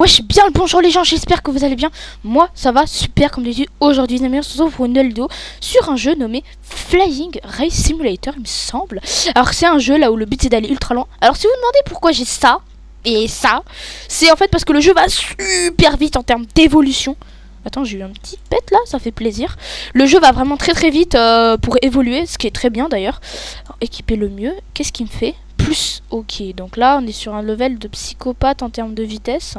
Wesh, bien le bonjour les gens, j'espère que vous allez bien. Moi, ça va super comme d'habitude. Aujourd'hui, les amis, on se retrouve pour une nouvelle vidéo sur un jeu nommé Flying Race Simulator, il me semble. Alors, c'est un jeu là où le but c'est d'aller ultra loin. Alors, si vous vous demandez pourquoi j'ai ça et ça, c'est en fait parce que le jeu va super vite en termes d'évolution. Attends, j'ai eu un petit pet là, ça fait plaisir. Le jeu va vraiment très vite pour évoluer, ce qui est très bien d'ailleurs. Équiper le mieux, qu'est-ce qu'il me fait? Plus, ok, donc là on est sur un level de psychopathe en termes de vitesse.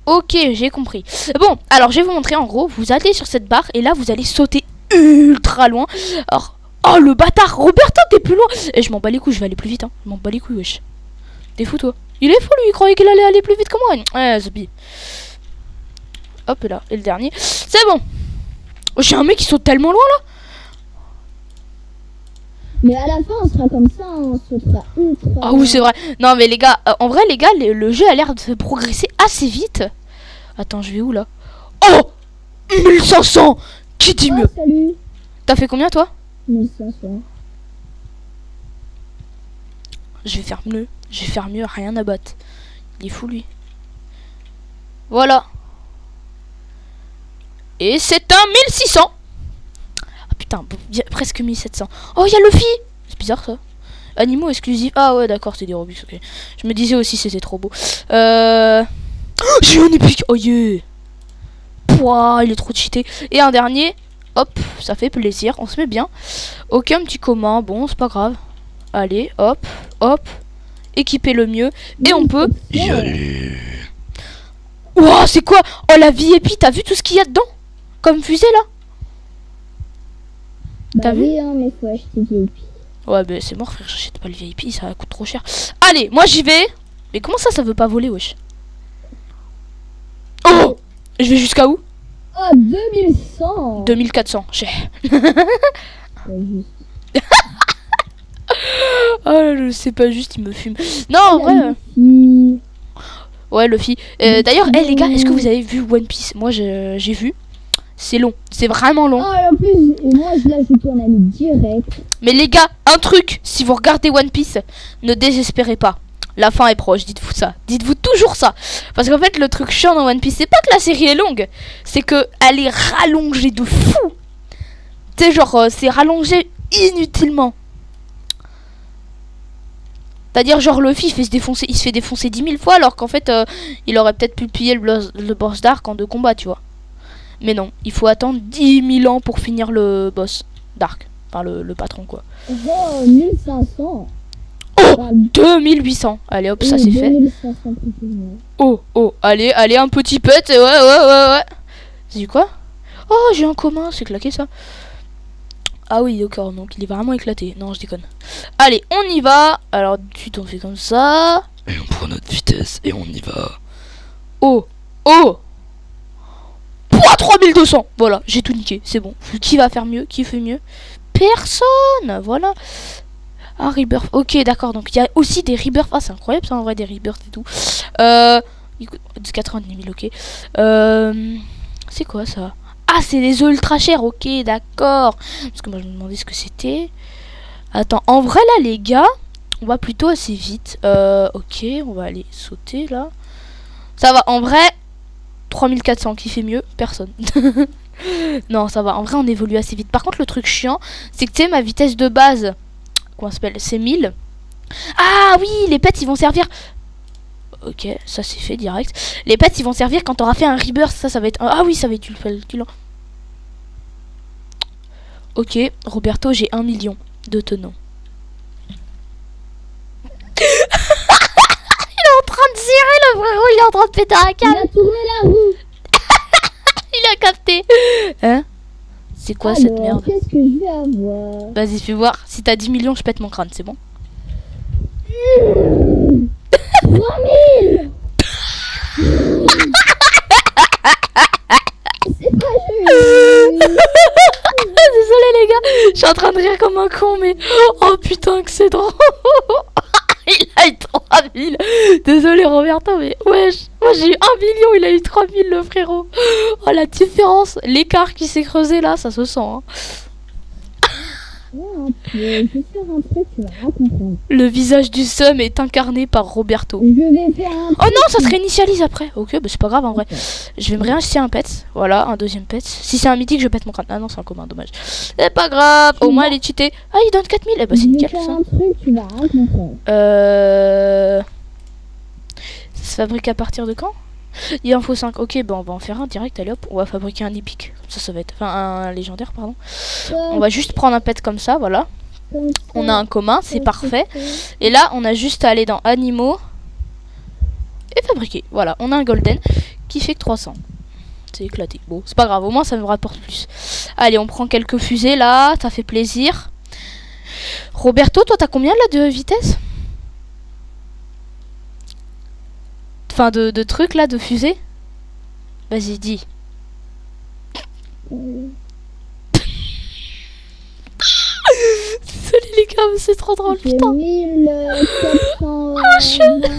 Ok, j'ai compris. Bon, alors je vais vous montrer en gros, vous allez sur cette barre et là vous allez sauter ultra loin. Alors, oh le bâtard, Roberto t'es plus loin. Et je m'en bats les couilles, je vais aller plus vite, hein. Je m'en bats les couilles, wesh. T'es fou toi. Il est fou lui, il croyait qu'il allait aller plus vite que moi. Ouais, Zbi. Hop là, et le dernier. C'est bon. Oh, j'ai un mec qui saute tellement loin là. Mais à la fin, on sera comme ça, on sautera ultra. Ah oui, c'est vrai. Non, mais les gars, en vrai, les gars, le jeu a l'air de progresser assez vite. Attends, je vais où là? Oh 1500. Qui dit mieux? Salut. T'as fait combien toi? 1500. Je vais faire mieux. Je vais faire mieux, rien à battre. Il est fou lui. Voilà. Et c'est un 1600. Ah putain, presque 1700. Oh, il y a Luffy. C'est bizarre ça. Animaux exclusifs. Ah ouais, d'accord, c'est des Robux, ok. Je me disais aussi c'était trop beau. Oh, j'ai eu un épique. Oh yeah. Pouah, il est trop cheaté. Et un dernier. Hop, ça fait plaisir. On se met bien. Ok, un petit commun. Bon, c'est pas grave. Allez, hop, hop. Équiper le mieux. Et on peut y aller. Ouah, c'est quoi? Oh, la VIP, t'as vu tout ce qu'il y a dedans? Comme fusée là? Bah oui, hein, mais faut acheter VIP. Ouais, bah c'est mort, frère, j'achète pas le VIP, ça coûte trop cher. Allez, moi j'y vais. Mais comment ça veut pas voler, wesh? Oh! Je vais jusqu'à où? Oh, 2100. 2400, cher. Ouais, juste. Oh, c'est pas juste, il me fume. Non, en vrai. Ouais, Luffy. D'ailleurs, les gars, est-ce que vous avez vu One Piece? Moi, j'ai vu. C'est long, c'est vraiment long. Oh, en plus, moi je l'ajoute en ami direct. Mais les gars, un truc, si vous regardez One Piece, ne désespérez pas. La fin est proche, dites-vous ça. Dites-vous toujours ça. Parce qu'en fait, le truc chiant dans One Piece, c'est pas que la série est longue, c'est que elle est rallongée de fou. Tu sais, genre, c'est rallongé inutilement. C'est-à-dire, genre, Luffy, il se fait défoncer 10 000 fois, alors qu'en fait, il aurait peut-être pu piller le boss d'Arc en 2 combats, tu vois. Mais non, il faut attendre 10 000 ans pour finir le boss d'Arc. Enfin, le patron, quoi. Oh, 1500. Oh, 2800. Allez, hop, ça c'est fait. 2500 Oh, allez, un petit pet. Ouais. C'est du quoi? Oh, j'ai un commun, c'est claqué ça. Ah oui, d'accord, donc il est vraiment éclaté. Non, je déconne. Allez, on y va. Alors, on fait comme ça. Et on prend notre vitesse et on y va. Oh. 3200. Voilà, j'ai tout niqué, c'est bon. Qui va faire mieux? Qui fait mieux? Personne. Voilà. Ah, Rebirth. Ok, d'accord. Donc il y a aussi des Rebirth. Ah, c'est incroyable ça en vrai, des Rebirth et tout. 90 000, ok. C'est quoi ça? Ah, c'est des œufs ultra chers. Ok, d'accord. Parce que moi je me demandais ce que c'était. Attends, en vrai là, les gars, on va plutôt assez vite. Ok, on va aller sauter là. Ça va, en vrai. 3400, qui fait mieux? Personne. Non, ça va. En vrai, on évolue assez vite. Par contre, le truc chiant, c'est que tu sais, ma vitesse de base, comment ça s'appelle? C'est 1000. Ah oui, les pets, ils vont servir. Ok, ça c'est fait direct. Les pets, ils vont servir quand t'auras fait un rebirth. Ça va être. Ah oui, ça va être utile. Ok, Roberto, j'ai 1 million de tenants. En train de tirer le frérot, il est en train de péter un câble. Il a tourné la roue. Il a capté. Hein? C'est quoi cette merde? Qu'est-ce que je vais avoir? Vas-y, fais voir. Si t'as 10 millions, je pète mon crâne, c'est bon? 3000. C'est pas juste. Désolé les gars, je suis en train de rire comme un con, mais oh putain que c'est drôle. Il a eu 3000. Désolé Roberto, mais wesh. Moi j'ai eu 1 million, il a eu 3000 le frérot. Oh la différence, l'écart qui s'est creusé là, ça se sent. Hein. Ouais, je vais faire un truc, tu vas rien comprendre. Le visage du seum est incarné par Roberto. Je vais faire un Oh non, ça se réinitialise après. Ok, bah c'est pas grave en vrai. Je vais me réacheter un pet. Voilà, un deuxième pet. Si c'est un mythique, je pète mon crâne. Ah non, c'est un commun, dommage. C'est pas grave. Au moins, elle est cheatée. Ah, il donne 4000. Eh bah, c'est Je vais nickel faire ça. un truc, tu vas rien comprendre. Ça se fabrique à partir de quand? Il en faut 5. Ok, bah on va en faire un direct. Allez hop, on va fabriquer un épique. Comme ça va être. Enfin, un légendaire, pardon. On va juste prendre un pet comme ça, voilà. On a un commun, c'est parfait. Et là, on a juste à aller dans animaux et fabriquer. Voilà, on a un golden qui fait que 300. C'est éclaté. Bon, c'est pas grave, au moins ça me rapporte plus. Allez, on prend quelques fusées là, ça fait plaisir. Roberto, toi, t'as combien là de vitesse? Enfin, de trucs là, de fusées? Vas-y, dis. Désolé les gars, mais c'est trop drôle, J'ai putain. 1400. J'ai 11 000.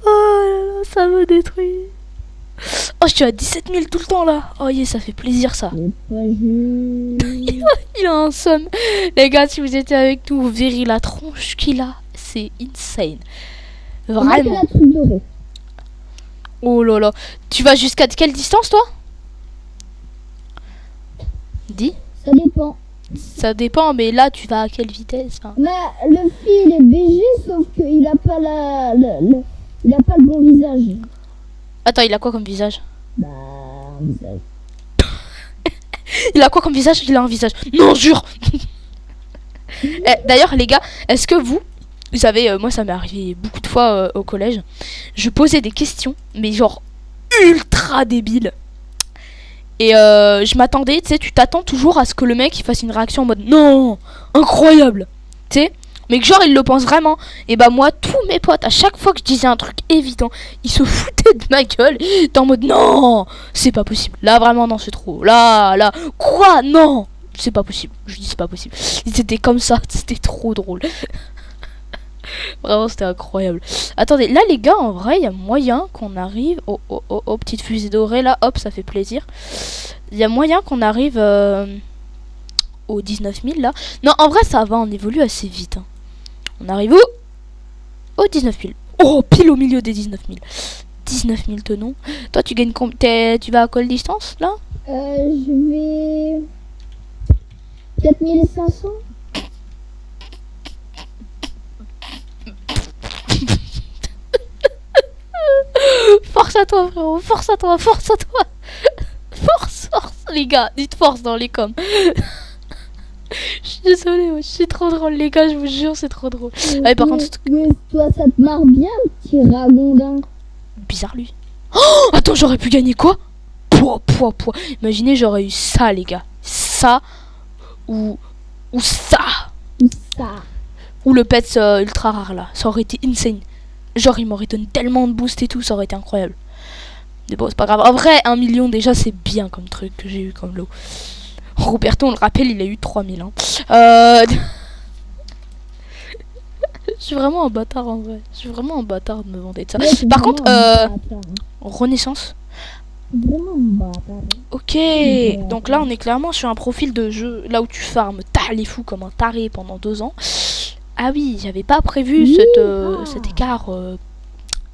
Oh là là, ça me détruit. Oh, je suis à 17 000 tout le temps là. Oh yeah, ça fait plaisir ça. C'est pas juste. Il a un somme. Les gars, si vous étiez avec nous, vous verrez la tronche qu'il a. C'est insane. Vraiment. La truc doré. Oh là là. Tu vas jusqu'à quelle distance toi? Dis. Ça dépend. Ça dépend, mais là tu vas à quelle vitesse hein? Mais le fil est BG, sauf qu'il a pas il a pas le bon visage. Attends, il a quoi comme visage? Bah, un visage. Il a quoi comme visage? Il a un visage. Non, jure. D'ailleurs, les gars, est-ce que vous savez, moi ça m'est arrivé beaucoup de fois au collège. Je posais des questions, mais genre ultra débiles. Et je m'attendais, tu sais, tu t'attends toujours à ce que le mec il fasse une réaction en mode non, incroyable, tu sais, mais que genre il le pense vraiment. Et bah moi, tous mes potes, à chaque fois que je disais un truc évident, ils se foutaient de ma gueule. T'es en mode non, c'est pas possible. Là vraiment non, c'est trop. Là, quoi? Non, c'est pas possible. Je dis c'est pas possible. Ils étaient comme ça, c'était trop drôle. Vraiment, c'était incroyable. Attendez, là les gars, en vrai, il y a moyen qu'on arrive aux petites fusées dorées là. Hop, ça fait plaisir. Il y a moyen qu'on arrive aux 19 000 là. Non, en vrai, ça va, on évolue assez vite. Hein. On arrive où? Aux 19 000. Oh, pile au milieu des 19 000. 19 000 tenons. Toi, tu gagnes combien? Tu vas à quelle distance là? Je vais. 4500. Force à toi, frérot. Force à toi, force à toi. Force, les gars. Dites force dans les coms. Je suis désolée, ouais, c'est trop drôle, les gars. Je vous jure, c'est trop drôle. Allez, par contre, Mais toi, ça te marre bien, petit ragondin. bizarre lui. Oh, attends, j'aurais pu gagner quoi? Pouah. Imaginez, j'aurais eu ça, les gars. Ça ou ça. Ça. Ou le pet ultra rare là. Ça aurait été insane. Genre, il m'aurait donné tellement de boost et tout, ça aurait été incroyable. Mais bon, c'est pas grave. En vrai, 1 million déjà, c'est bien comme truc que j'ai eu comme lot. Roberto, on le rappelle, il a eu 3000. Hein. Je suis vraiment un bâtard en vrai. Je suis vraiment un bâtard de me vanter de ça. Ouais, Par contre, bâtard, hein. Renaissance. Vraiment un bâtard. Ok, donc là on est clairement sur un profil de jeu là où tu farmes les fous comme un taré pendant 2 ans. Ah oui, j'avais pas prévu cet écart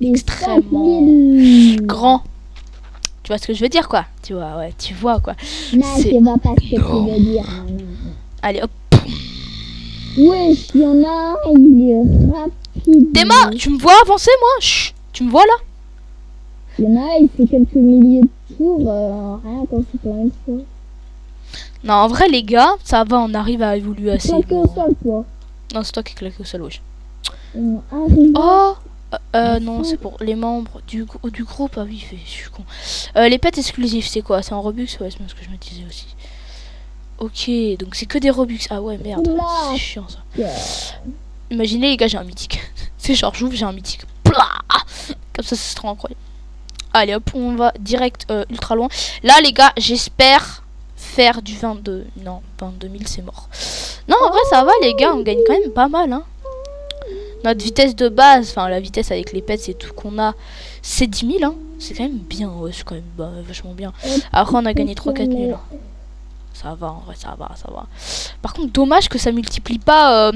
extrêmement grand. Tu vois ce que je veux dire quoi? Tu vois, ouais, tu vois quoi. Non, c'est pas ce que tu veux dire. Non. Allez hop. Wesh, il y en a un, il est rapide. Théma, tu me vois avancer moi? Chut, tu me vois là? Il y en a un, il fait quelques milliers de tours, rien quand c'est pas une fois. Non, en vrai les gars, ça va, on arrive à évoluer assez. Claqué au sol, toi. Non, c'est toi qui claque au sol, wesh. Arrive. Oh non, c'est pour les membres du groupe. Ah oui, je suis con. Les pets exclusifs, c'est quoi? C'est en Robux? Ouais, c'est ce que je me disais aussi. Ok, donc c'est que des Robux. Ah ouais, merde. C'est chiant ça. Imaginez les gars, j'ai un mythique. C'est genre, j'ouvre, j'ai un mythique. Plah, comme ça, c'est trop incroyable. Allez hop, on va direct ultra loin. Là les gars, j'espère faire du 22. Non, 22 000 c'est mort. Non, en vrai ça va les gars, on gagne quand même pas mal hein. Notre vitesse de base, enfin la vitesse avec les pets c'est tout qu'on a, c'est 10 000 hein. C'est quand même bien, ouais, c'est quand même vachement bien. Après, on a gagné 3-4 nuls. Ça va, en vrai, ça va. Par contre, dommage que ça multiplie pas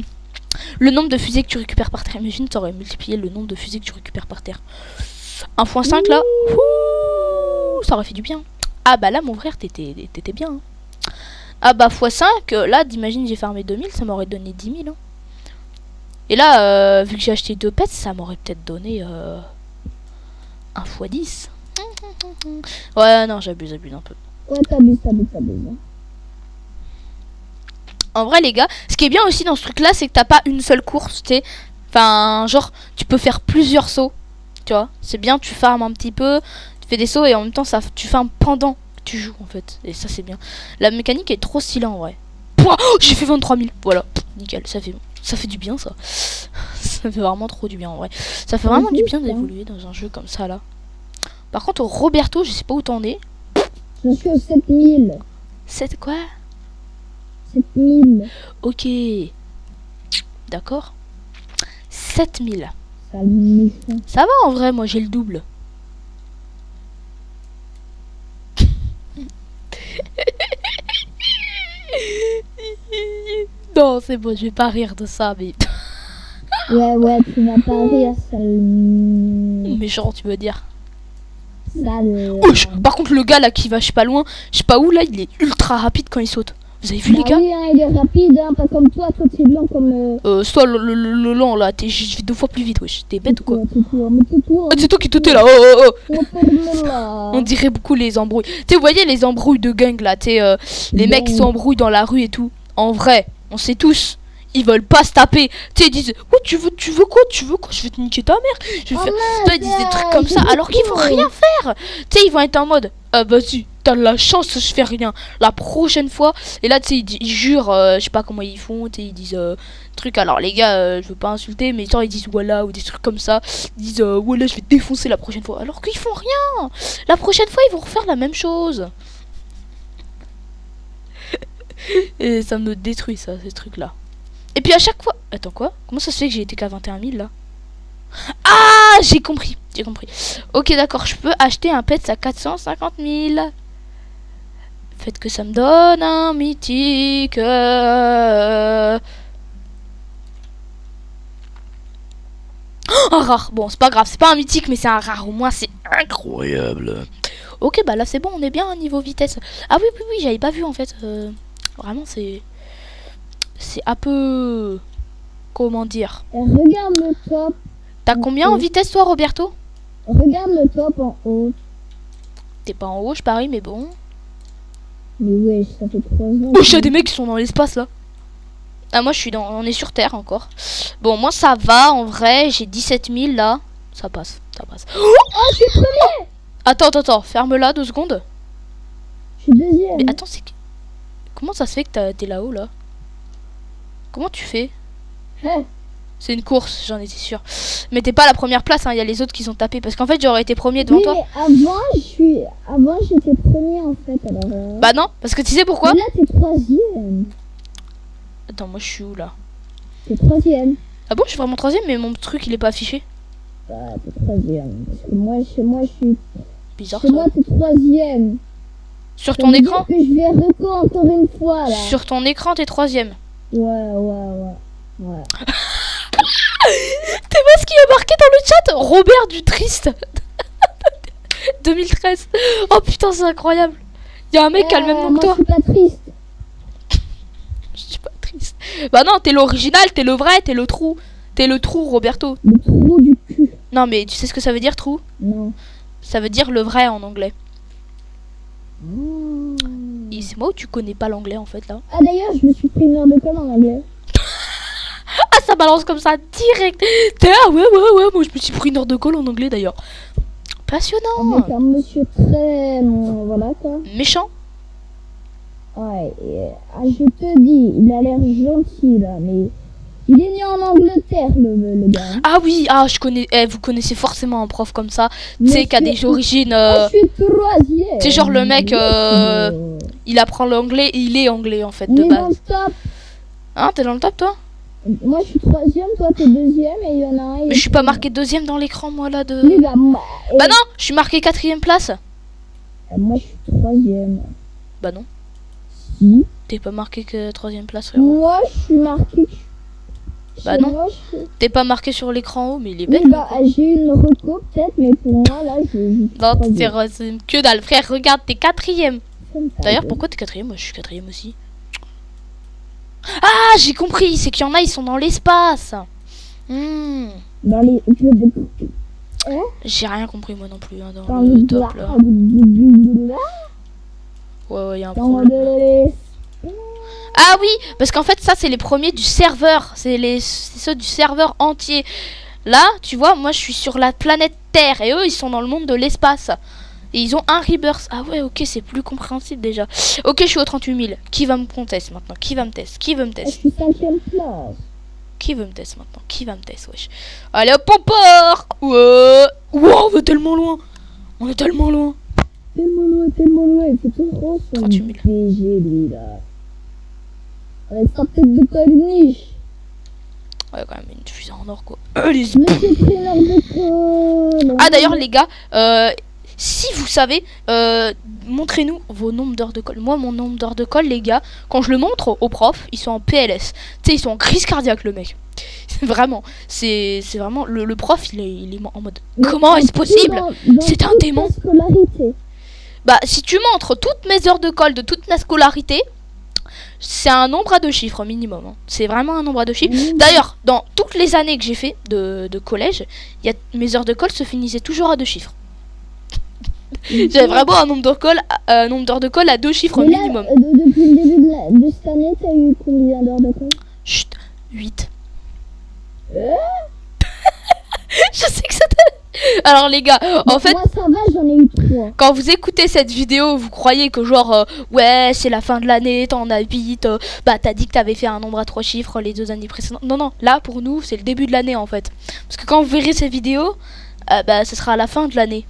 le nombre de fusées que tu récupères par terre. Imagine, t'aurais multiplié le nombre de fusées que tu récupères par terre. 1.5 là, ouh, ça aurait fait du bien. Ah bah là, mon frère, t'étais bien. Hein. Ah bah x5, là, d'imagine j'ai farmé 2000, ça m'aurait donné 10 000. Hein. Et là, vu que j'ai acheté 2 pets, ça m'aurait peut-être donné 1 x 10. Ouais, non, j'abuse un peu. Ouais, t'abuses. En vrai, les gars, ce qui est bien aussi dans ce truc-là, c'est que t'as pas une seule course, tu sais. Enfin, genre, tu peux faire plusieurs sauts. Tu vois, c'est bien, tu farmes un petit peu, tu fais des sauts et en même temps, tu farmes pendant que tu joues, en fait. Et ça, c'est bien. La mécanique est trop stylée, en vrai. Pouah, oh, j'ai fait 23 000. Voilà, nickel, ça fait du bien, ça. Ça fait vraiment trop du bien, en vrai. Ça fait vraiment du bien d'évoluer dans un jeu comme ça, là. Par contre, Roberto, je sais pas où t'en es. Je suis au 7000. 7 quoi? 7000. Ok. D'accord. 7000. Ça va en vrai, moi j'ai le double. Non, c'est bon, je vais pas rire de ça, mais... Ouais, tu vas pas rire, sale... Méchant, tu veux dire. Sale... Ouch, par contre, le gars là qui va je sais pas loin, je sais pas où là, il est ultra rapide quand il saute. Vous avez vu les gars? Oui, hein, il est rapide, hein, pas comme toi t'es lent comme... Soit le lent là, je vais 2 fois plus vite, wesh. T'es bête ou quoi? Oh, c'est toi qui t'étais là, oh. Là. On dirait beaucoup les embrouilles. Tu sais, vous voyez les embrouilles de gang là, tu sais, les mecs qui s'embrouillent dans la rue et tout. En vrai, on sait tous, ils veulent pas se taper. Tu sais, ils disent, oh, tu veux quoi? Je vais te niquer ta mère. Je vais faire... Toi, ils disent des trucs comme ça, alors qu'ils vont rien faire. Tu sais, ils vont être en mode, vas-y, t'as de la chance, je fais rien. La prochaine fois, et là, tu sais, ils jurent, je sais pas comment ils font, tu sais, ils disent trucs. Alors, les gars, je veux pas insulter, mais genre, ils disent voilà, ou des trucs comme ça. Ils disent, voilà, je vais te défoncer la prochaine fois. Alors qu'ils font rien. La prochaine fois, ils vont refaire la même chose. Et ça me détruit, ça, ces trucs-là. Et puis à chaque fois... Attends, quoi? Comment ça se fait que j'ai été qu'à 21 000, là? Ah, j'ai compris. Ok, d'accord, je peux acheter un pet à 450 000. Faites que ça me donne un mythique. Un rare. Bon, c'est pas grave, c'est pas un mythique, mais c'est un rare. Au moins, c'est incroyable. Ok, bah là, c'est bon, on est bien à niveau vitesse. Ah oui, j'avais pas vu, en fait. Vraiment, c'est un peu... Comment dire? Regarde le top. T'as combien en vitesse, toi, Roberto? Regarde le top en haut. T'es pas en haut, je parie, mais bon. Mais ouais, ça fait 3 ans. Oh, il y a des mecs qui sont dans l'espace, là. Ah, moi, on est sur Terre, encore. Bon, moi, ça va, en vrai. J'ai 17 000, là. Ça passe. Oh, je suis premier. Attends, ferme-la 2 secondes. Je suis deuxième. Mais attends, comment ça se fait que t'es là-haut, là? Comment tu fais? C'est une course, j'en étais sûre. Mais t'es pas la première place, hein, y a les autres qui sont tapés. Parce qu'en fait, j'aurais été premier devant toi. Mais avant, j'étais premier, en fait, alors... Bah non, parce que tu sais pourquoi? Mais là, t'es troisième. Attends, moi, je suis où, là? T'es troisième. Ah bon, je suis vraiment troisième, mais mon truc, il est pas affiché. Bah, t'es troisième. Parce que chez moi, je suis... Bizarre, chez moi, t'es troisième. Sur ton écran? Que je vais record encore une fois, là. Sur ton écran, t'es troisième. Ouais. T'es vois ce qui est marqué dans le chat? Robert du Triste. 2013. Oh putain, c'est incroyable. Y a un mec qui a le même nom que toi. Je suis pas triste. Je suis pas triste. Bah non, t'es l'original, t'es le vrai, t'es le trou. T'es le trou, Roberto. Le trou du cul. Non, mais tu sais ce que ça veut dire, trou? Non. Ça veut dire le vrai en anglais. Et c'est moi ou tu connais pas l'anglais en fait là? Ah d'ailleurs, je me suis pris une heure de colle en anglais. Ah, ça balance comme ça direct. Ah ouais, moi je me suis pris une heure de colle en anglais d'ailleurs. Passionnant. Avec un monsieur très... voilà quoi. Méchant. Ouais, je te dis, il a l'air gentil là, mais... Il est né en Angleterre, le gars. Ah oui, je connais. Vous connaissez forcément un prof comme ça. Tu sais, qui a des origines. Je suis troisième. C'est genre le mec, il apprend l'anglais et il est anglais en fait de il est base. dans le top. Hein, t'es dans le top toi? Moi je suis troisième, toi t'es deuxième et il y en a un. Mais je suis pas marqué deuxième dans l'écran, moi, là, de... Oui, bah, Bah non, je suis marqué 4ème place. moi je suis troisième. Bah non, Si. t'es pas marqué que 3ème place, frérot. Moi je suis marqué. Bah non. T'es pas marqué sur l'écran haut, mais il est belle. Oui, bah j'ai une reco peut-être, mais pour moi là j'ai. Non, c'est que dalle, frère, regarde, t'es 4ème. D'ailleurs, pourquoi t'es 4ème? Moi, je suis 4ème aussi. Ah, j'ai compris, c'est qu'il y en a, ils sont dans l'espace. Dans les. J'ai rien compris, moi non plus, hein, Dans dans le top, là. Ouais, y a un problème. Ah oui, parce qu'en fait, ça, c'est les premiers du serveur. C'est ceux du serveur entier. Là, tu vois, moi, je suis sur la planète Terre. Et eux, ils sont dans le monde de l'espace. Et ils ont un rebirth. Ah ouais, ok, c'est plus compréhensible déjà. Ok, je suis au 38 000. Qui va me contester maintenant? Qui va me tester? Qui veut me Je tester? suis 5ème place. Qui veut me tester maintenant? Qui va me tester, wesh? Allez hop, on part! Ouais! Wow, on va tellement loin! On est tellement loin! Tellement loin, il fait tout gros son 38 000. PG, lui, là. Avec sa tête de corniche. Ouais, quand même, une fusée en or, quoi. Les... Monsieur Traîneur de colle. Ah, d'ailleurs, les gars, si vous savez, montrez-nous vos nombres d'heures de colle. Moi, mon nombre d'heures de colle, les gars, quand je le montre aux profs, ils sont en PLS. Tu sais, ils sont en crise cardiaque, le mec. Vraiment, c'est vraiment... Le prof, il est en mode... Comment est-ce possible? C'est un démon. Bah, si tu montres toutes mes heures de colle de toute ma scolarité, c'est un nombre à 2 chiffres minimum. Hein. C'est vraiment un nombre à 2 chiffres. D'ailleurs, dans toutes les années que j'ai fait de collège, mes heures de colle se finissaient toujours à 2 chiffres. J'avais vraiment un nombre d'heures de colle à 2 chiffres mais là, minimum. Depuis le début de cette année, t'as eu combien d'heures de colle? Chut, 8. Je sais que c'était... Alors les gars, en fait... Moi ça va, j'en ai eu 3. Quand vous écoutez cette vidéo, vous croyez que genre... ouais, c'est la fin de l'année, t'en as 8... bah t'as dit que t'avais fait un nombre à 3 chiffres les 2 années précédentes. Non, non, là pour nous, c'est le début de l'année en fait. Parce que quand vous verrez ces vidéos, bah ce sera à la fin de l'année.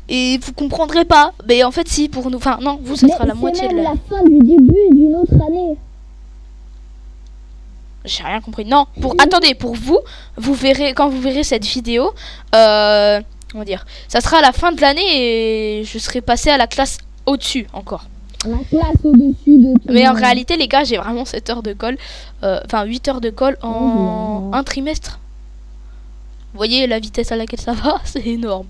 Et vous comprendrez pas. Mais en fait si, pour nous... Enfin non, vous, ça sera la moitié de l'année. C'est même la fin du début d'une autre année. J'ai rien compris. Non, attendez, pour vous, vous verrez quand vous verrez cette vidéo, comment dire, ça sera à la fin de l'année et je serai passé à la classe au-dessus encore. La classe au-dessus de tout. Mais en réalité, les gars, j'ai vraiment 7 heures de colle, enfin 8 heures de colle en un trimestre. Vous voyez la vitesse à laquelle ça va, c'est énorme.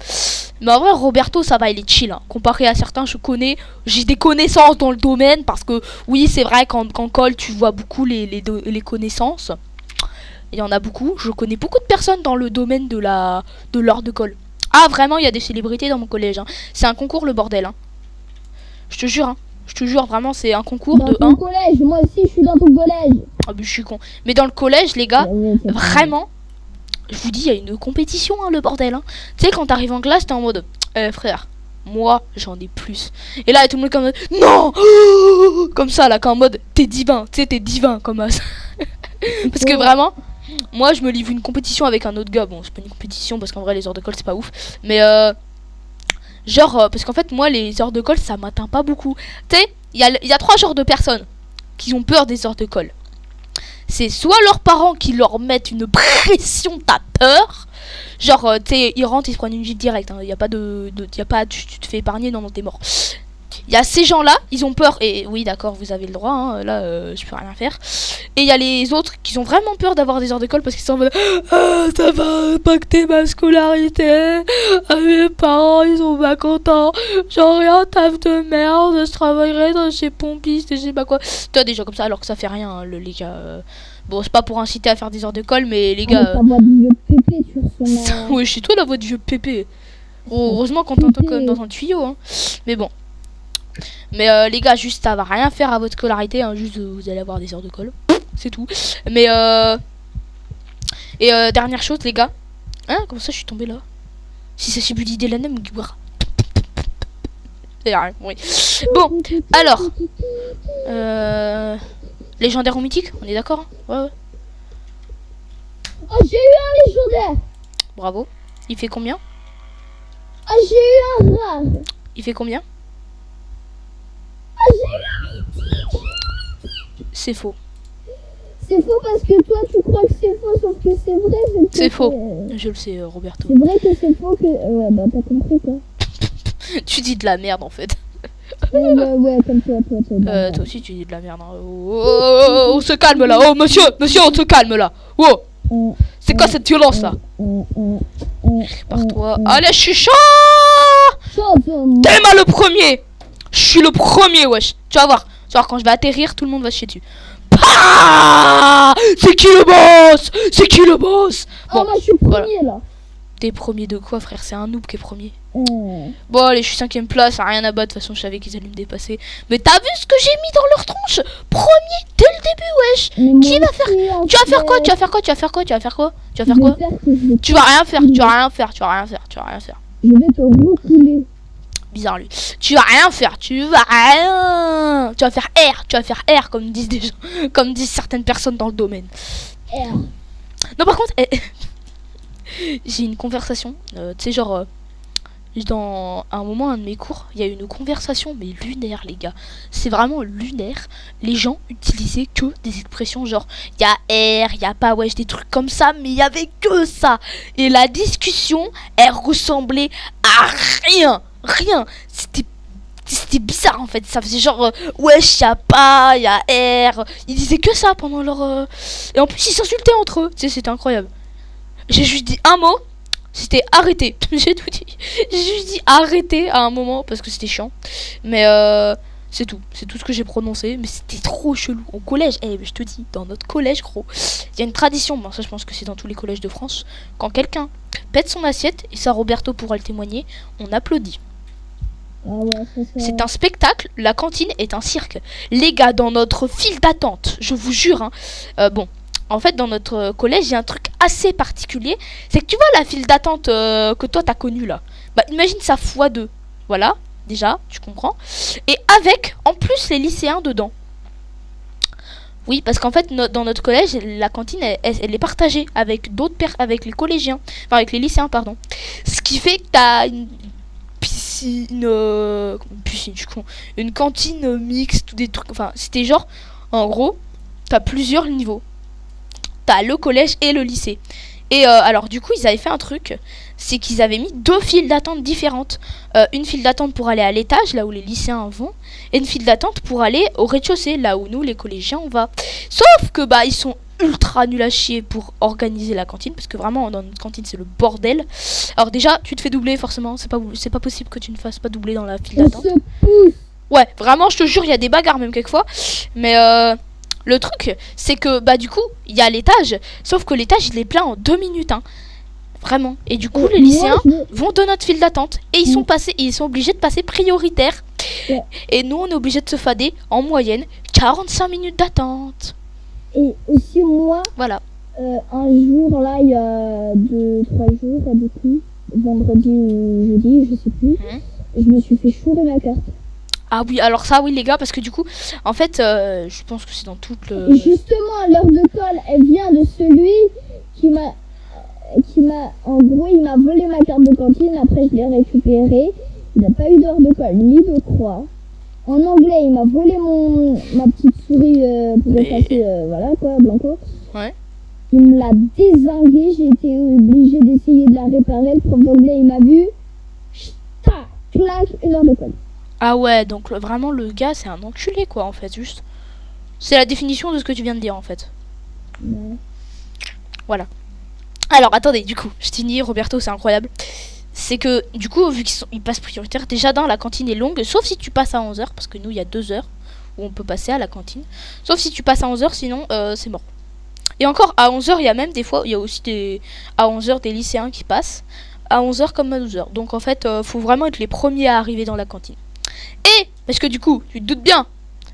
Mais en vrai, Roberto, ça va, il est chill. Hein. Comparé à certains, j'ai des connaissances dans le domaine. Parce que, oui, c'est vrai, qu'en colle, tu vois beaucoup les connaissances. Il y en a beaucoup. Je connais beaucoup de personnes dans le domaine de l'heure de colle. Ah, vraiment, il y a des célébrités dans mon collège. Hein. C'est un concours, le bordel. Hein. Je te jure, hein. Je te jure, vraiment, c'est un concours de 1. Dans ton collège, moi aussi, je suis dans ton collège. Ah, mais je suis con. Mais dans le collège, les gars, vraiment... Je vous dis, il y a une compétition, hein, le bordel. Hein. Tu sais, quand t'arrives en classe, t'es en mode frère, moi, j'en ai plus. Et là, tout le monde comme non. Comme ça, là, qu'en mode t'es divin. Tu sais, t'es divin, comme ça. Parce que vraiment, moi, je me livre une compétition avec un autre gars. Bon, c'est pas une compétition parce qu'en vrai, les heures de colle, c'est pas ouf. Mais genre, parce qu'en fait, moi, les heures de colle, ça m'atteint pas beaucoup. Tu sais, il y a 3 genres de personnes qui ont peur des heures de colle. C'est soit leurs parents qui leur mettent une pression, t'as peur. Genre, tu sais, ils rentrent, ils se prennent une gifle directe. Hein. Y a pas tu te fais épargner, non, t'es mort. Il y a ces gens-là, ils ont peur. Et oui, d'accord, vous avez le droit. Hein, là, je peux rien faire. Et il y a les autres qui ont vraiment peur d'avoir des heures d'école parce qu'ils sont en mode ça va impacter ma scolarité. Mes parents, ils sont pas contents. J'aurai un taf de merde. Je travaillerai dans chez pompistes et je sais pas quoi. Tu vois, des gens comme ça, alors que ça fait rien, hein, les gars. Bon, c'est pas pour inciter à faire des heures d'école, mais les gars. Ta voix de vieux pépé, tu ressembles. Oui, chez toi, la voix du vieux pépé. Oh, heureusement qu'on t'entend quand même dans un tuyau. Hein. Mais bon. Mais les gars, juste ça va rien faire à votre scolarité, hein, juste vous allez avoir des heures de colle, c'est tout. Mais et dernière chose les gars, hein, comment ça je suis tombé là? Si c'est Subudi Delana Mugiwara. Oui. Bon, alors légendaire ou mythique, on est d'accord? Hein, ouais. Oh, j'ai eu un légendaire. Bravo. Il fait combien? Oh, j'ai eu un rare. Il fait combien? Oh, j'ai eu un mythique. C'est faux. C'est faux parce que toi tu crois que c'est faux, sauf que c'est vrai. C'est faux. Je le sais, Roberto. C'est vrai que c'est faux que... Ouais, bah t'as compris quoi. Tu dis de la merde en fait. Ouais, comme toi. Toi aussi tu dis de la merde. Hein. Oh, on se calme là. Oh monsieur, on se calme là. Oh, c'est quoi cette violence là? Par toi. Allez, je suis chaud. T'es le premier. Je suis le premier, wesh. Tu vas voir. Quand je vais atterrir, tout le monde va se chier dessus. C'est qui le boss? C'est qui le boss? Bon, moi je suis premier là. T'es premier de quoi, frère? C'est un noob qui est premier. Bon, allez, je suis 5ème place, rien à battre. De toute façon, je savais qu'ils allaient me dépasser. Mais t'as vu ce que j'ai mis dans leur tronche? Premier dès le début, wesh. Qui va faire? Tu vas faire quoi? Tu vas faire quoi? Tu vas faire quoi? Tu vas faire quoi? Tu vas faire quoi? Tu vas rien faire. Tu vas rien faire. Tu vas rien faire. Tu vas rien faire. Je vais te recouler. Bizarre lui. Tu vas rien faire. Tu vas rien. Tu vas faire R. Tu vas faire R comme disent des gens, comme disent certaines personnes dans le domaine. R. Non, par contre, j'ai une conversation. Tu sais, genre. Dans un moment, un de mes cours, il y a eu une conversation, mais lunaire, les gars. C'est vraiment lunaire. Les gens utilisaient que des expressions genre, il y a R, il y a pas wesh, des trucs comme ça, mais il y avait que ça. Et la discussion, elle ressemblait à rien. Rien. C'était bizarre en fait. Ça faisait genre, wesh, il y a pas, il y a R. Ils disaient que ça pendant leur... Et en plus, ils s'insultaient entre eux. Tu sais, c'était incroyable. J'ai juste dit un mot. C'était arrêter. J'ai tout dit. J'ai juste dit arrêter à un moment parce que c'était chiant. Mais c'est tout. C'est tout ce que j'ai prononcé. Mais c'était trop chelou. Au collège, je te dis, dans notre collège, gros, il y a une tradition. Bon, ça, je pense que c'est dans tous les collèges de France. Quand quelqu'un pète son assiette, et ça, Roberto pourra le témoigner, on applaudit. Ah ouais, c'est un spectacle. La cantine est un cirque. Les gars, dans notre file d'attente, je vous jure, hein, bon. En fait, dans notre collège, il y a un truc assez particulier. C'est que tu vois la file d'attente que toi, t'as connue là. Bah, imagine ça x2. Voilà, déjà, tu comprends. Et avec, en plus, les lycéens dedans. Oui, parce qu'en fait, dans notre collège, la cantine, elle est partagée avec avec les collégiens. Enfin, avec les lycéens, pardon. Ce qui fait que t'as une une cantine mixte ou des trucs. Enfin, c'était genre, en gros, t'as plusieurs niveaux. T'as le collège et le lycée. Et alors du coup ils avaient fait un truc, c'est qu'ils avaient mis 2 files d'attente différentes. Une file d'attente pour aller à l'étage, là où les lycéens vont, et une file d'attente pour aller au rez-de-chaussée, là où nous les collégiens on va. Sauf que bah ils sont ultra nuls à chier pour organiser la cantine, parce que vraiment dans notre cantine c'est le bordel. Alors déjà tu te fais doubler forcément, c'est pas possible que tu ne fasses pas doubler dans la file d'attente. Ouais, vraiment je te jure il y a des bagarres même quelquefois. Mais le truc, c'est que, bah, du coup, il y a l'étage, sauf que l'étage, il est plein en 2 minutes, hein. Vraiment. Et du coup, les lycéens vont de notre file d'attente. Et ils sont obligés de passer prioritaire. Ouais. Et nous, on est obligés de se fader, en moyenne, 45 minutes d'attente. Et aussi, moi, voilà. Un jour, là, il y a 2-3 jours, du coup, vendredi ou jeudi, je sais plus, je me suis fait chourer ma carte. Ah oui, alors ça, oui, les gars, parce que du coup, en fait, je pense que c'est dans toute le... Et justement, l'heure de colle, elle vient de celui qui m'a, en gros, il m'a volé ma carte de cantine, après je l'ai récupérée. Il n'a pas eu d'heure de colle, ni de croix. En anglais, il m'a volé ma petite souris pour effacer, voilà quoi, Blanco. Ouais. Il me l'a dézinguée, j'ai été obligée d'essayer de la réparer. Le prof d'anglais, il m'a vu, clac, 1 heure de colle. Ah ouais, donc vraiment le gars c'est un enculé quoi en fait, juste. C'est la définition de ce que tu viens de dire en fait. Voilà. Alors attendez, du coup, je t'ai Roberto, c'est incroyable. C'est que du coup, vu qu'ils passent prioritaire, déjà la cantine est longue, sauf si tu passes à 11h, parce que nous il y a 2 heures où on peut passer à la cantine. Sauf si tu passes à 11h, sinon c'est mort. Et encore, à 11h, il y a même des fois, il y a aussi à 11h des lycéens qui passent. À 11h comme à 12h. Donc en fait, faut vraiment être les premiers à arriver dans la cantine. Et, parce que du coup, tu te doutes bien,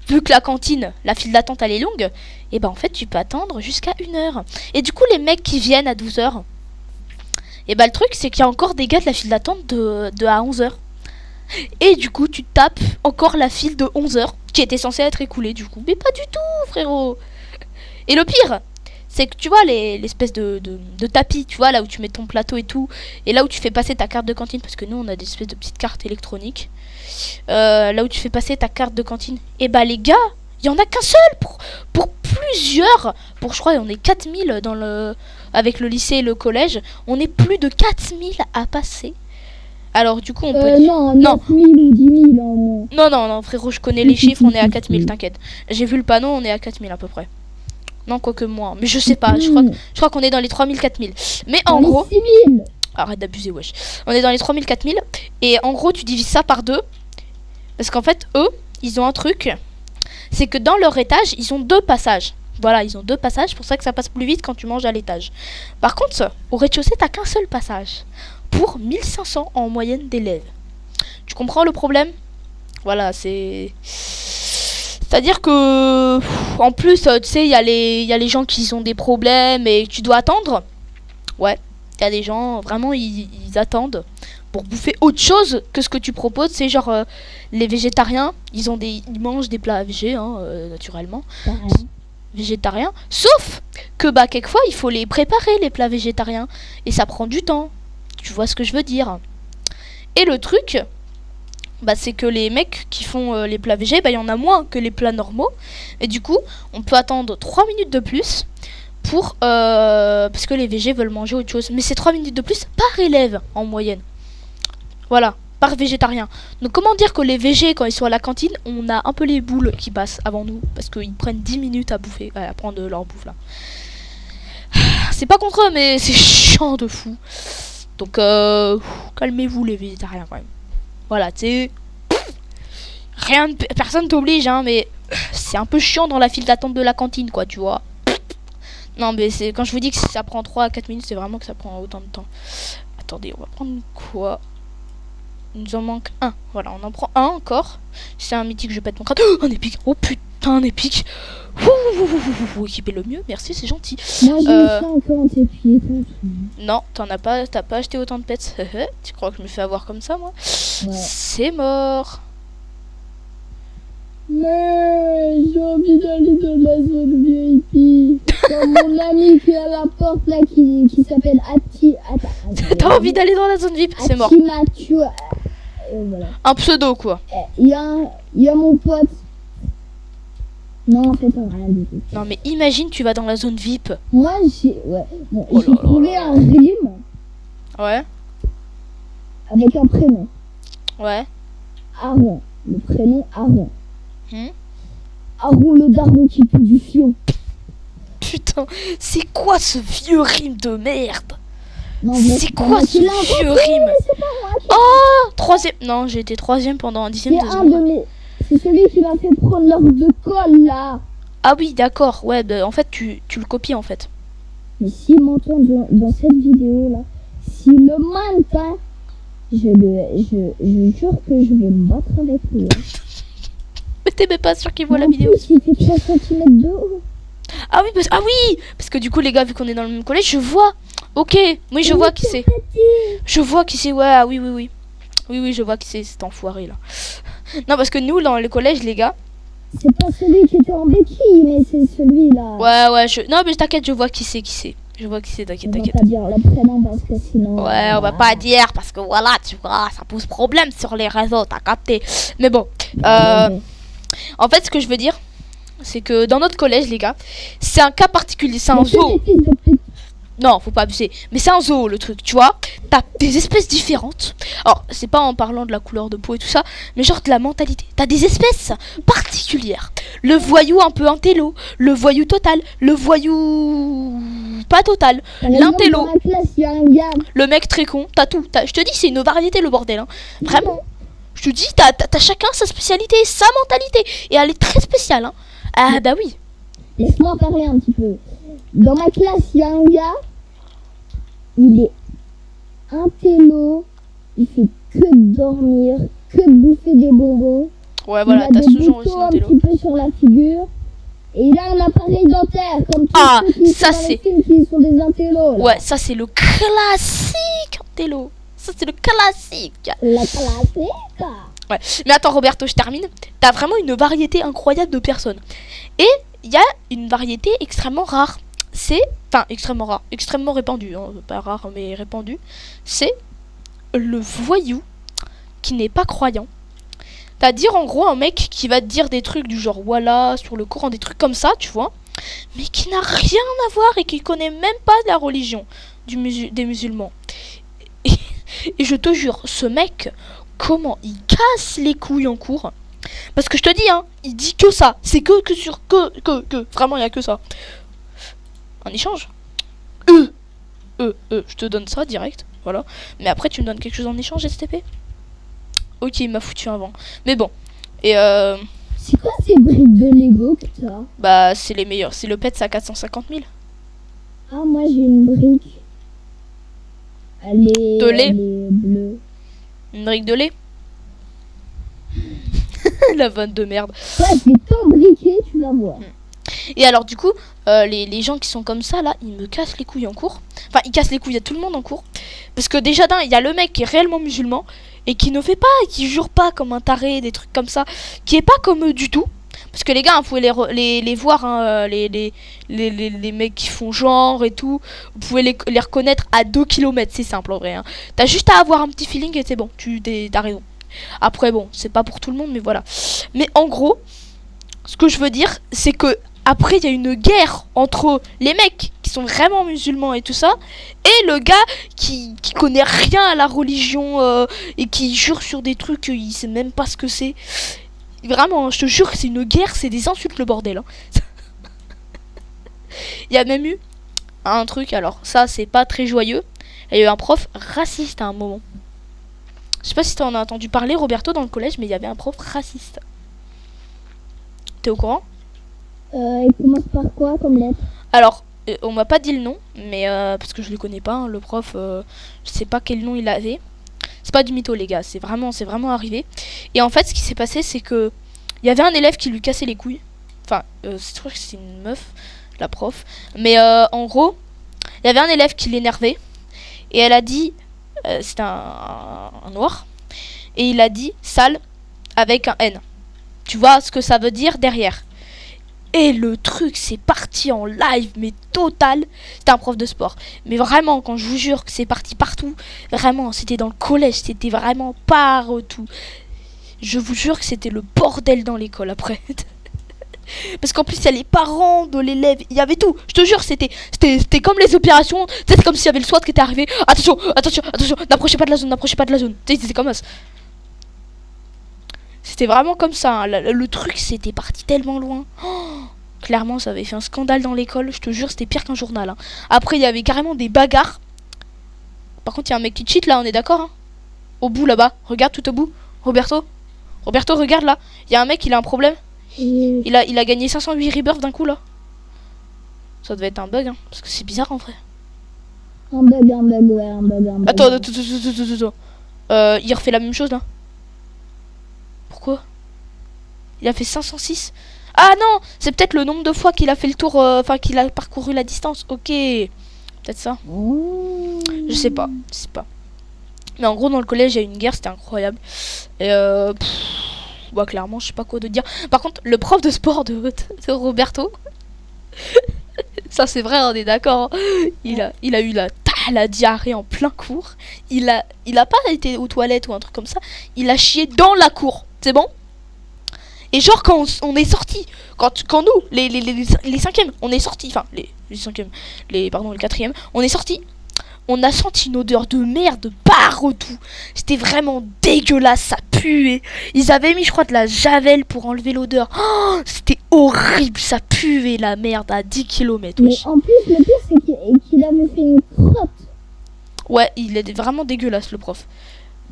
vu que la cantine, la file d'attente elle est longue, et ben en fait tu peux attendre jusqu'à 1h. Et du coup les mecs qui viennent à 12h, et ben le truc c'est qu'il y a encore des gars de la file d'attente de à 11h. Et du coup tu tapes encore la file de 11h, qui était censée être écoulée du coup. Mais pas du tout frérot. Et le pire, c'est que tu vois l'espèce de tapis, tu vois, là où tu mets ton plateau et tout, et là où tu fais passer ta carte de cantine, parce que nous on a des espèces de petites cartes électroniques, là où tu fais passer ta carte de cantine, et bah les gars, Il y en a qu'un seul pour plusieurs. Je crois on est 4000 avec le lycée et le collège. On est plus de 4000 à passer. Alors du coup on peut dire... Non, 9000 ou 10 000 en... Non, frérot, je connais les chiffres, on est à 4000, t'inquiète. J'ai vu le panneau, on est à 4000 à peu près. Non, quoique moins, mais je sais pas, je crois qu'on est dans les 3000, 4000. Mais en gros... 6000. Arrête d'abuser, wesh. On est dans les 3000, 4000, et en gros, tu divises ça par 2. Parce qu'en fait, eux, ils ont un truc, c'est que dans leur étage, ils ont 2 passages. Voilà, ils ont 2 passages, c'est pour ça que ça passe plus vite quand tu manges à l'étage. Par contre, au rez-de-chaussée, t'as qu'un seul passage. Pour 1500 en moyenne d'élèves. Tu comprends le problème? Voilà, c'est-à-dire que... En plus, tu sais, il y a les gens qui ont des problèmes et tu dois attendre. Ouais, il y a des gens, vraiment, ils attendent pour bouffer autre chose que ce que tu proposes. C'est genre, les végétariens, ils mangent des plats végés, naturellement. Végétariens. Sauf que, quelquefois, il faut les préparer, les plats végétariens. Et ça prend du temps. Tu vois ce que je veux dire. Et le truc, c'est que les mecs qui font les plats végés, il y en a moins que les plats normaux. Et du coup, on peut attendre 3 minutes de plus pour parce que les végés veulent manger autre chose. Mais c'est 3 minutes de plus par élève en moyenne. Voilà, par végétarien. Donc comment dire que les végés, quand ils sont à la cantine, on a un peu les boules qui passent avant nous. Parce qu'ils prennent 10 minutes à bouffer, à prendre leur bouffe là. C'est pas contre eux, mais c'est chiant de fou. Donc, calmez-vous les végétariens quand même. Voilà, tu sais, personne t'oblige, mais c'est un peu chiant dans la file d'attente de la cantine, quoi, tu vois. Non, mais c'est quand je vous dis que ça prend 3 à 4 minutes, c'est vraiment que ça prend autant de temps. Attendez, on va prendre quoi? Il nous en manque un. Voilà, on en prend un encore. C'est un mythique, je pète mon crâne. Oh, un épique. Oh putain, un épique. Vous équipez le mieux, merci, c'est gentil. Moi j'ai eu ça encore en tes pieds. Non, t'as pas acheté autant de pets. Tu crois que je me fais avoir comme ça, moi? Ouais. C'est mort. Mais j'ai envie d'aller dans la zone VIP. Comme mon ami qui est à la porte là qui s'appelle Ati. T'as envie d'aller dans la zone VIP? C'est mort. Voilà. Un pseudo, quoi. Il y a mon pote. Non, en fait, rien du tout. Non, mais imagine, tu vas dans la zone VIP. Moi, j'ai trouvé un rime. Ouais. Avec un prénom. Ouais. Aaron. Le prénom Aaron. Hmm. Aaron le daron qui pue du fion. Putain, c'est quoi ce vieux rime de merde? Non, c'est quoi ce vieux rime? Oh, 3ème. Non, j'ai été 3ème pendant un 10ème, 2ème. C'est celui qui m'a fait prendre l'ordre de colle, là. Ah oui, d'accord. Ouais, en fait, tu le copies, en fait. Mais s'il m'entend dans cette vidéo-là, s'il le maintient, je jure que je vais me battre avec lui. Mais t'es même pas sûr qu'il voit la vidéo? Il fait 3 cm de haut. Ah oui, parce que du coup, les gars, vu qu'on est dans le même collège, je vois. Ok, oui, je vois qui c'est. Je vois qui c'est, ouais, ah, oui. Oui, je vois qui c'est, cet enfoiré, là. Non, parce que nous, dans le collège, les gars... C'est pas celui qui était en béquille, mais c'est celui-là. Ouais, non, mais t'inquiète, je vois qui c'est. Je vois qui c'est, t'inquiète. On va pas dire le prénom parce que sinon... Ouais, on va pas dire, parce que voilà, tu vois, ça pose problème sur les réseaux, t'as capté. Mais bon, en fait, ce que je veux dire, c'est que dans notre collège, les gars, c'est un cas particulier, c'est un zoo. Non, faut pas abuser. Mais c'est un zoo, le truc, tu vois. T'as des espèces différentes. Alors, c'est pas en parlant de la couleur de peau et tout ça, mais genre de la mentalité. T'as des espèces particulières. Le voyou un peu intello, le voyou total, le voyou pas total, l'intello, le mec très con, t'as tout. Je te dis, c'est une variété, le bordel, hein. Vraiment. Je te dis, t'as chacun sa spécialité, sa mentalité. Et elle est très spéciale, hein. Ah bah oui. Laisse-moi parler un petit peu. Dans ma classe, il y a un gars, il est intello, il fait que dormir, que bouffer des bonbons. Ouais, voilà, t'as ce genre aussi d'intello. Un petit peu sur la figure. Et il a un appareil dentaire, comme tous ceux qui ça sont dans c'est... les films qui sont des intellos. Ouais, ça c'est le classique intello. Ça c'est le classique. La classique. Ouais, mais attends Roberto, je termine. T'as vraiment une variété incroyable de personnes. Et il y a une variété extrêmement rare. Extrêmement rare, extrêmement répandu, hein, pas rare mais répandu, c'est le voyou qui n'est pas croyant. C'est-à-dire, en gros, un mec qui va te dire des trucs du genre, voilà, sur le Coran, des trucs comme ça, tu vois, mais qui n'a rien à voir et qui connaît même pas la religion des musulmans. Et je te jure, ce mec, comment il casse les couilles en cours. Parce que je te dis, hein, il dit que ça. C'est que sur que. Vraiment, il y a que ça. Un échange. Je te donne ça direct. Voilà. Mais après, tu me donnes quelque chose en échange, STP. Ok, il m'a foutu un vent. Mais bon. Et C'est quoi ces briques de Lego que t'as? bah, c'est les meilleurs. C'est le pet, c'est à 450 000. Ah, moi j'ai une brique. De lait. Elle est bleue. Une brique de lait. La vanne de merde. Ouais, c'est tant briqué, tu vas voir. Et alors du coup, les gens qui sont comme ça là, ils me cassent les couilles en cours. Enfin, ils cassent les couilles à tout le monde en cours. Parce que déjà d'un, il y a le mec qui est réellement musulman et qui ne fait pas, qui jure pas comme un taré, des trucs comme ça, qui est pas comme eux du tout. Parce que les gars, vous pouvez les voir, hein, les mecs qui font genre et tout. Vous pouvez les reconnaître à 2 km, c'est simple en vrai. Hein. T'as juste à avoir un petit feeling et c'est bon, t'as raison. Après bon, c'est pas pour tout le monde, mais voilà. Mais en gros, ce que je veux dire, c'est que après il y a une guerre entre les mecs qui sont vraiment musulmans et tout ça, et le gars qui connaît rien à la religion et qui jure sur des trucs, il sait même pas ce que c'est. Vraiment, je te jure que c'est une guerre, c'est des insultes le bordel. Hein. Il y a même eu un truc, alors ça c'est pas très joyeux, il y a eu un prof raciste à un moment. Je sais pas si t'en as entendu parler, Roberto, dans le collège, mais il y avait un prof raciste. T'es au courant? Il commence par quoi comme lettre? Alors, on m'a pas dit le nom, mais parce que je le connais pas, hein, le prof, je sais pas quel nom il avait. C'est pas du mytho, les gars, c'est vraiment arrivé. Et en fait, ce qui s'est passé, c'est que il y avait un élève qui lui cassait les couilles. Enfin, je crois que c'est une meuf, la prof. Mais en gros, il y avait un élève qui l'énervait. Et elle a dit, c'était un noir, et il a dit sale avec un N. Tu vois ce que ça veut dire derrière. Et le truc, c'est parti en live, mais total. C'était un prof de sport. Mais vraiment, quand je vous jure que c'est parti partout, vraiment, c'était dans le collège, c'était vraiment partout. Je vous jure que c'était le bordel dans l'école après. Parce qu'en plus, il y a les parents de l'élève, il y avait tout. Je te jure, c'était comme les opérations. C'était comme s'il y avait le SWAT qui était arrivé. Attention, n'approchez pas de la zone, C'était comme ça. C'était vraiment comme ça. Hein. Le truc, c'était parti tellement loin. Oh, clairement, ça avait fait un scandale dans l'école. Je te jure, c'était pire qu'un journal. Hein. Après, il y avait carrément des bagarres. Par contre, il y a un mec qui cheat là, on est d'accord hein. Au bout là-bas, regarde tout au bout. Roberto, regarde là. Il y a un mec, il a un problème. Il a gagné 508 rebirths d'un coup là. Ça devait être un bug, hein, parce que c'est bizarre en vrai. Un bug, ouais, un bug. Attends. Il refait la même chose là. Pourquoi? Il a fait 506. Ah non, c'est peut-être le nombre de fois qu'il a fait le tour, enfin qu'il a parcouru la distance. Ok, peut-être ça. Je sais pas. Mais en gros, dans le collège, il y a eu une guerre, c'était incroyable. Et bah clairement, je sais pas quoi de dire. Par contre, le prof de sport de Roberto, ça c'est vrai, on est d'accord. Il a eu la diarrhée en plein cours. Il a pas été aux toilettes ou un truc comme ça. Il a chié dans la cour. C'est bon? Et genre quand on est sorti, quand nous, les cinquièmes, on est sorti, enfin les cinquièmes, les quatrièmes, on est sorti. On a senti une odeur de merde partout. C'était vraiment dégueulasse, ça puait. Ils avaient mis, je crois, de la javel pour enlever l'odeur. Oh, c'était horrible, ça puait la merde à 10 km. Mais en plus, le pire, c'est qu'il avait fait une crotte. Ouais, il est vraiment dégueulasse, le prof.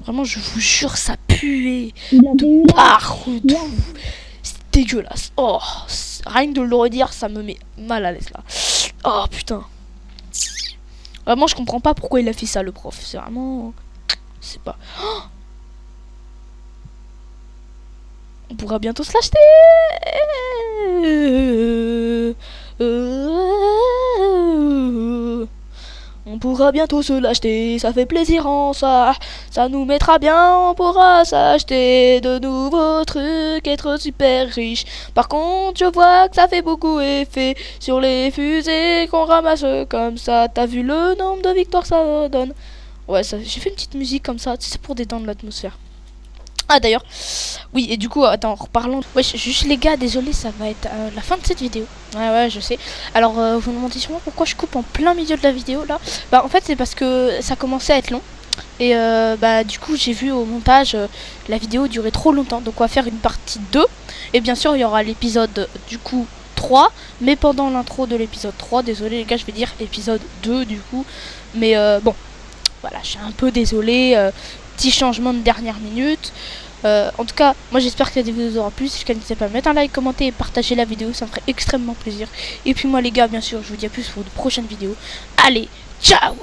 Vraiment, je vous jure, ça puait. Il avait eu partout. C'est dégueulasse. Oh, rien que de le redire, ça me met mal à l'aise là. Oh putain. Vraiment, je comprends pas pourquoi il a fait ça, le prof. C'est vraiment... Je sais pas. Oh, on pourra bientôt se l'acheter. On pourra bientôt se l'acheter. Ça fait plaisir en ça. Ça nous mettra bien. On pourra s'acheter de nouveaux trucs. Être super riche. Par contre, je vois que ça fait beaucoup effet sur les fusées qu'on ramasse comme ça. T'as vu le nombre de victoires ça donne? Ouais, j'ai fait une petite musique comme ça. C'est pour détendre l'atmosphère. Ah d'ailleurs, oui, et du coup, attends, en reparlant, ouais, juste les gars, désolé, ça va être la fin de cette vidéo. Ouais, je sais. Alors, vous me demandez sûrement pourquoi je coupe en plein milieu de la vidéo, là. Bah, en fait, c'est parce que ça commençait à être long. Et bah, du coup, j'ai vu au montage, la vidéo durait trop longtemps. Donc, on va faire une partie 2. Et bien sûr, il y aura l'épisode, du coup, 3. Mais pendant l'intro de l'épisode 3, désolé les gars, je vais dire épisode 2, du coup. Mais bon, voilà, je suis un peu désolé. Petit changement de dernière minute. En tout cas, moi j'espère que la vidéo vous aura plu. Si je n'hésitez pas à mettre un like, commenter et partager la vidéo, ça me ferait extrêmement plaisir. Et puis moi les gars, bien sûr, je vous dis à plus pour de prochaines vidéos. Allez, ciao!